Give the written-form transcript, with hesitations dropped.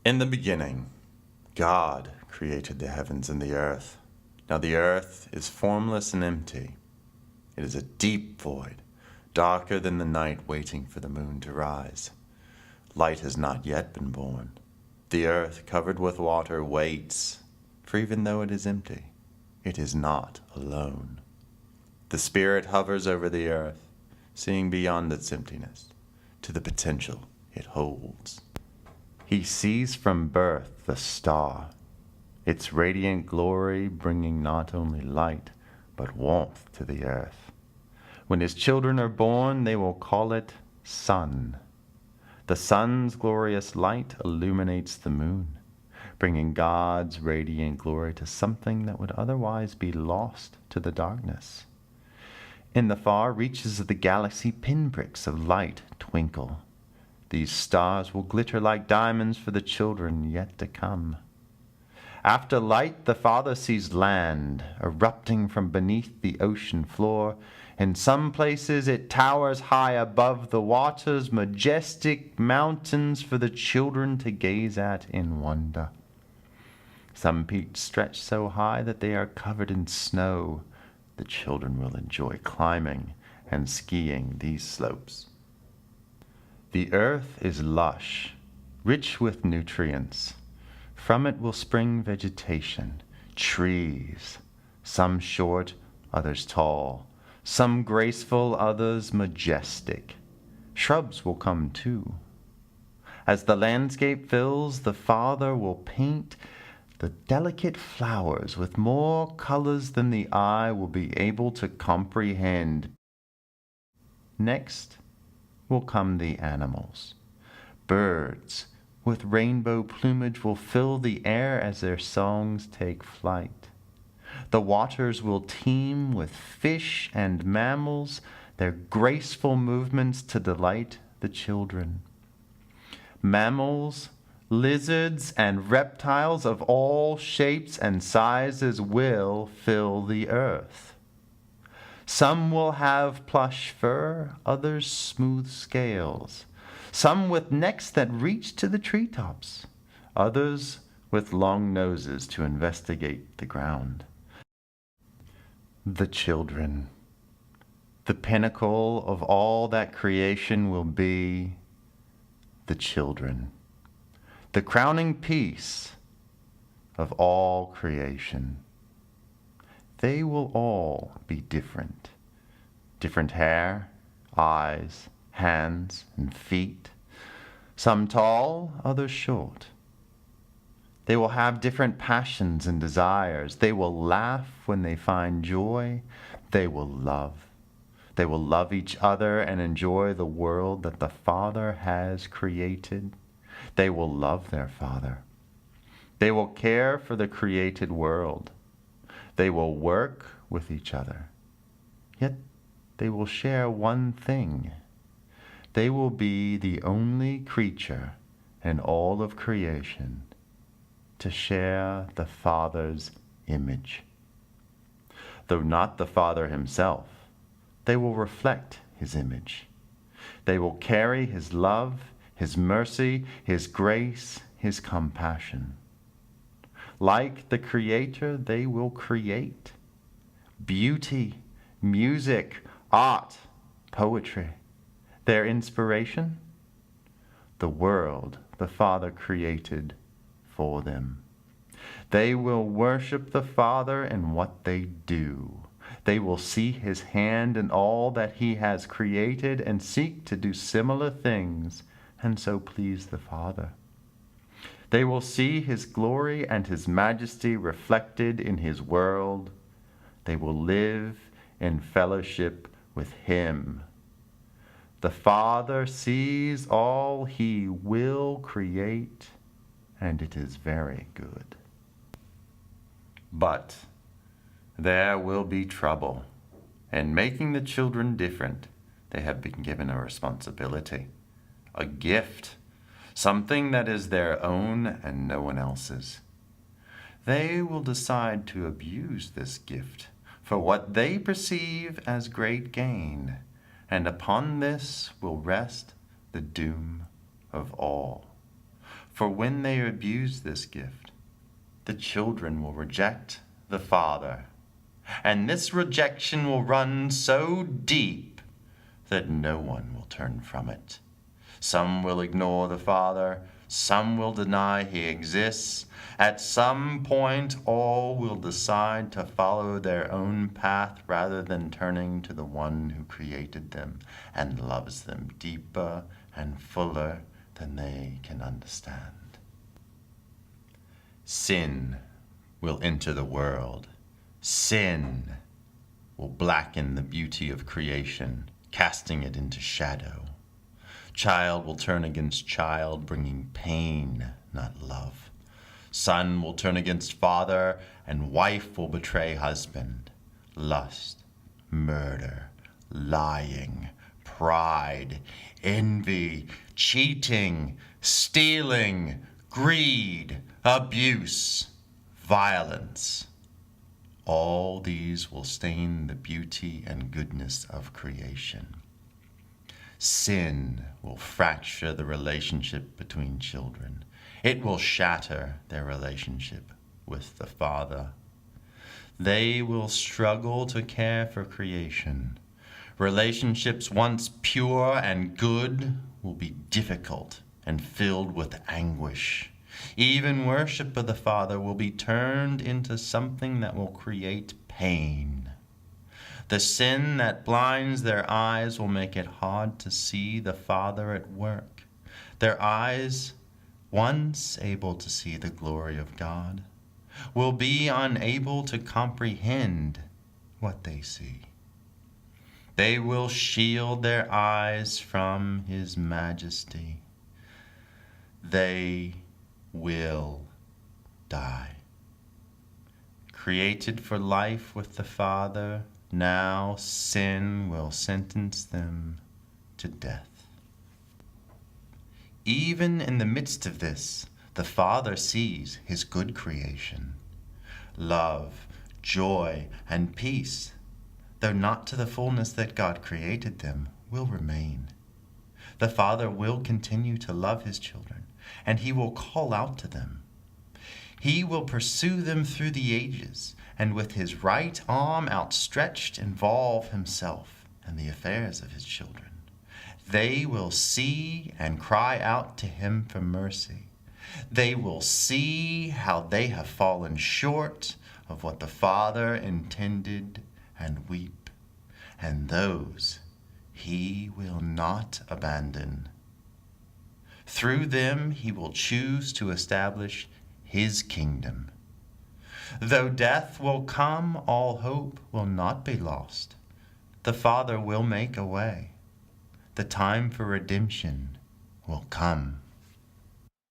In the beginning, God created the heavens and the earth. Now the earth is formless and empty. It is a deep void, darker than the night waiting for the moon to rise. Light has not yet been born. The earth, covered with water, waits, for even though it is empty, it is not alone. The Spirit hovers over the earth, seeing beyond its emptiness to the potential it holds. He sees from birth the star, its radiant glory bringing not only light, but warmth to the earth. When his children are born, they will call it sun. The sun's glorious light illuminates the moon, bringing God's radiant glory to something that would otherwise be lost to the darkness. In the far reaches of the galaxy, pinpricks of light twinkle. These stars will glitter like diamonds for the children yet to come. After light, the Father sees land erupting from beneath the ocean floor. In some places it towers high above the waters, majestic mountains for the children to gaze at in wonder. Some peaks stretch so high that they are covered in snow. The children will enjoy climbing and skiing these slopes. The earth is lush, rich with nutrients. From it will spring vegetation, trees, some short, others tall, some graceful, others majestic. Shrubs will come too. As the landscape fills, the Father will paint the delicate flowers with more colors than the eye will be able to comprehend. Next will come the animals. Birds with rainbow plumage will fill the air as their songs take flight. The waters will teem with fish and mammals, their graceful movements to delight the children. Mammals, lizards, and reptiles of all shapes and sizes will fill the earth. Some will have plush fur, others smooth scales. Some with necks that reach to the treetops, others with long noses to investigate the ground. The children, the pinnacle of all that creation will be the children, the crowning piece of all creation. They will all be different. Different hair, eyes, hands, and feet. Some tall, others short. They will have different passions and desires. They will laugh when they find joy. They will love. They will love each other and enjoy the world that the Father has created. They will love their Father. They will care for the created world. They will work with each other. Yet they will share one thing. They will be the only creature in all of creation to share the Father's image. Though not the Father himself, they will reflect his image. They will carry his love, his mercy, his grace, his compassion. Like the Creator, they will create beauty, music, art, poetry. Their inspiration? The world the Father created for them. They will worship the Father in what they do. They will see his hand in all that he has created and seek to do similar things and so please the Father. They will see his glory and his majesty reflected in his world. They will live in fellowship with him. The Father sees all he will create, and it is very good. But there will be trouble. In making the children different, they have been given a responsibility, a gift, something that is their own and no one else's. They will decide to abuse this gift for what they perceive as great gain, and upon this will rest the doom of all. For when they abuse this gift, the children will reject the Father, and this rejection will run so deep that no one will turn from it. Some will ignore the Father, some will deny he exists. At some point, all will decide to follow their own path rather than turning to the one who created them and loves them deeper and fuller than they can understand. Sin will enter the world. Sin will blacken the beauty of creation, casting it into shadow. Child will turn against child, bringing pain, not love. Son will turn against father, and wife will betray husband. Lust, murder, lying, pride, envy, cheating, stealing, greed, abuse, violence. All these will stain the beauty and goodness of creation. Sin will fracture the relationship between children. It will shatter their relationship with the Father. They will struggle to care for creation. Relationships once pure and good will be difficult and filled with anguish. Even worship of the Father will be turned into something that will create pain. The sin that blinds their eyes will make it hard to see the Father at work. Their eyes, once able to see the glory of God, will be unable to comprehend what they see. They will shield their eyes from His majesty. They will die. Created for life with the Father, now sin will sentence them to death. Even in the midst of this, the Father sees His good creation. Love, joy, and peace, though not to the fullness that God created them, will remain. The Father will continue to love His children, and He will call out to them. He will pursue them through the ages, and with His right arm outstretched involve Himself in the affairs of His children. They will see and cry out to Him for mercy. They will see how they have fallen short of what the Father intended and weep, and those He will not abandon. Through them He will choose to establish His kingdom. Though death will come, all hope will not be lost. The Father will make a way. The time for redemption will come.